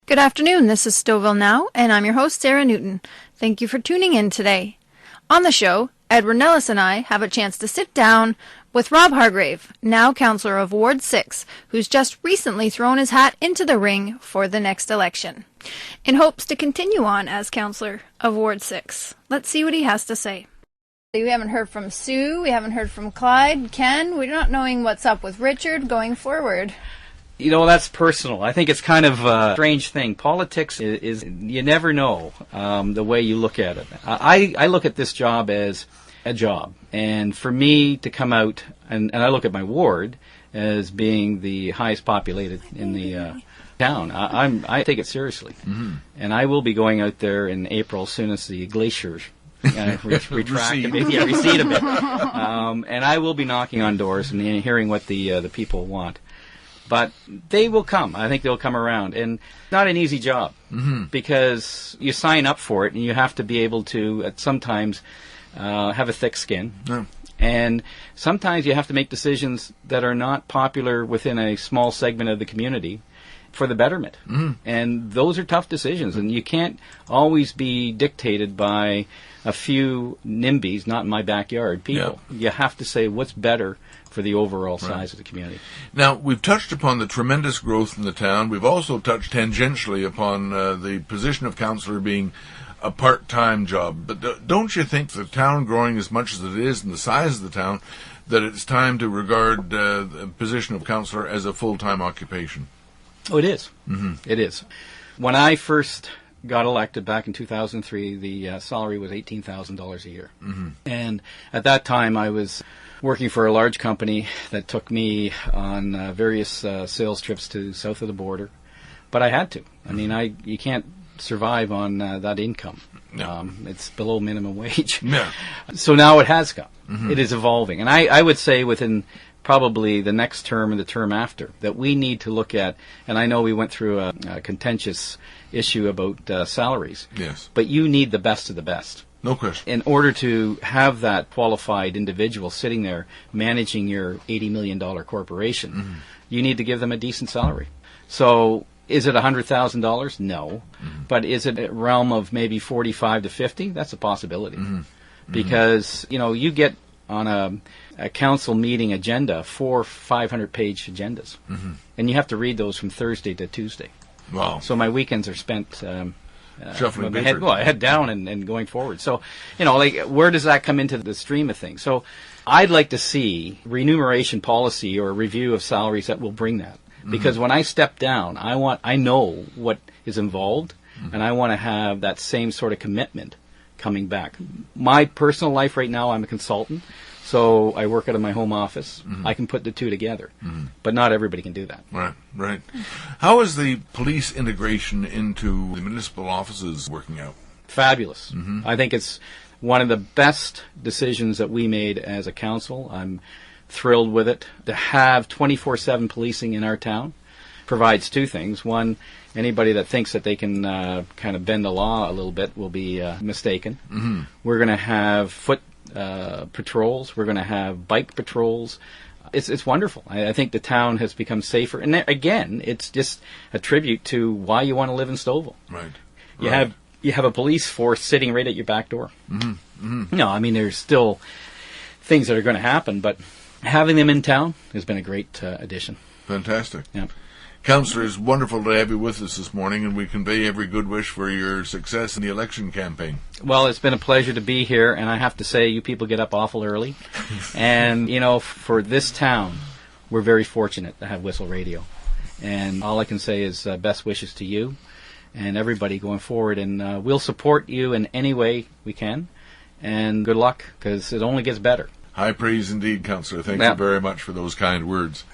Good afternoon, this is Stouffville Now, and I'm your host, Sarah Newton. Thank you for tuning in today. On the show, Edward Nelles and I have a chance to sit down with Rob Hargrave, now Councillor of Ward 6, who's just recently thrown his hat into the ring for the next election, in hopes to continue on as Councillor of Ward 6. Let's see what he has to say. We haven't heard from Sue, we haven't heard from Clyde, Ken, we're not knowing what's up with Richard going forward. You know, that's personal. I think it's kind of a strange thing. Politics is you never know the way you look at it. I look at this job as a job. And for me to come out, and I look at my ward as being the highest populated in the town, I take it seriously. Mm-hmm. And I will be going out there in April as soon as the glaciers retract and maybe recede a bit. And I will be knocking on doors and hearing what the people want. But they will come. I think they'll come around. And not an easy job because you sign up for it and you have to be able to sometimes have a thick skin. Yeah. And sometimes you have to make decisions that are not popular within a small segment of the community for the betterment. And those are tough decisions. And you can't always be dictated by a few NIMBYs, not in my backyard, people. Yeah. You have to say what's better for the overall size of the community. Now, we've touched upon the tremendous growth in the town. We've also touched tangentially upon the position of councillor being a part-time job. But don't you think the town growing as much as it is and the size of the town, that it's time to regard the position of councillor as a full-time occupation? Oh, it is. Mm-hmm. It is. When I first got elected back in 2003, the salary was $18,000 a year. Mm-hmm. And at that time, I was working for a large company that took me on various sales trips to south of the border. But I had to. I mean, you can't survive on that income. No. It's below minimum wage. Yeah. So now it has come. Mm-hmm. It is evolving. And I would say within probably the next term and the term after that we need to look at, and I know we went through a contentious issue about salaries. Yes. But you need the best of the best. No question. In order to have that qualified individual sitting there managing your $80 million corporation, you need to give them a decent salary. So is it $100,000? No. But is it a realm of maybe 45 to 50? That's a possibility. Because, you know, you get on a council meeting agenda 400- or 500-page agendas. And you have to read those from Thursday to Tuesday. Wow. So my weekends are spent shuffling head down and going forward. So, you know, like, where does that come into the stream of things? So I'd like to see remuneration policy or a review of salaries that will bring that. Because when I step down, I know what is involved, and I want to have that same sort of commitment coming back. My personal life right now, I'm a consultant, so I work out of my home office. I can put the two together, but not everybody can do that. Right. How is the police integration into the municipal offices working out? Fabulous. I think it's one of the best decisions that we made as a council. I'm thrilled with it. To have 24/7 policing in our town provides two things. One, anybody that thinks that they can kind of bend the law a little bit will be mistaken. We're going to have foot patrols. We're going to have bike patrols. It's wonderful. I think the town has become safer. And again, it's just a tribute to why you want to live in Stouffville. Right. You have a police force sitting right at your back door. No, I mean, there's still things that are going to happen, but having them in town has been a great addition. Fantastic. Yeah. Councillor, it's wonderful to have you with us this morning, and we convey every good wish for your success in the election campaign. Well, it's been a pleasure to be here, and I have to say, you people get up awful early. And, you know, for this town, we're very fortunate to have Whistle Radio. And all I can say is best wishes to you and everybody going forward. And we'll support you in any way we can. And good luck, because it only gets better. High praise indeed, Councillor. Thank you very much for those kind words.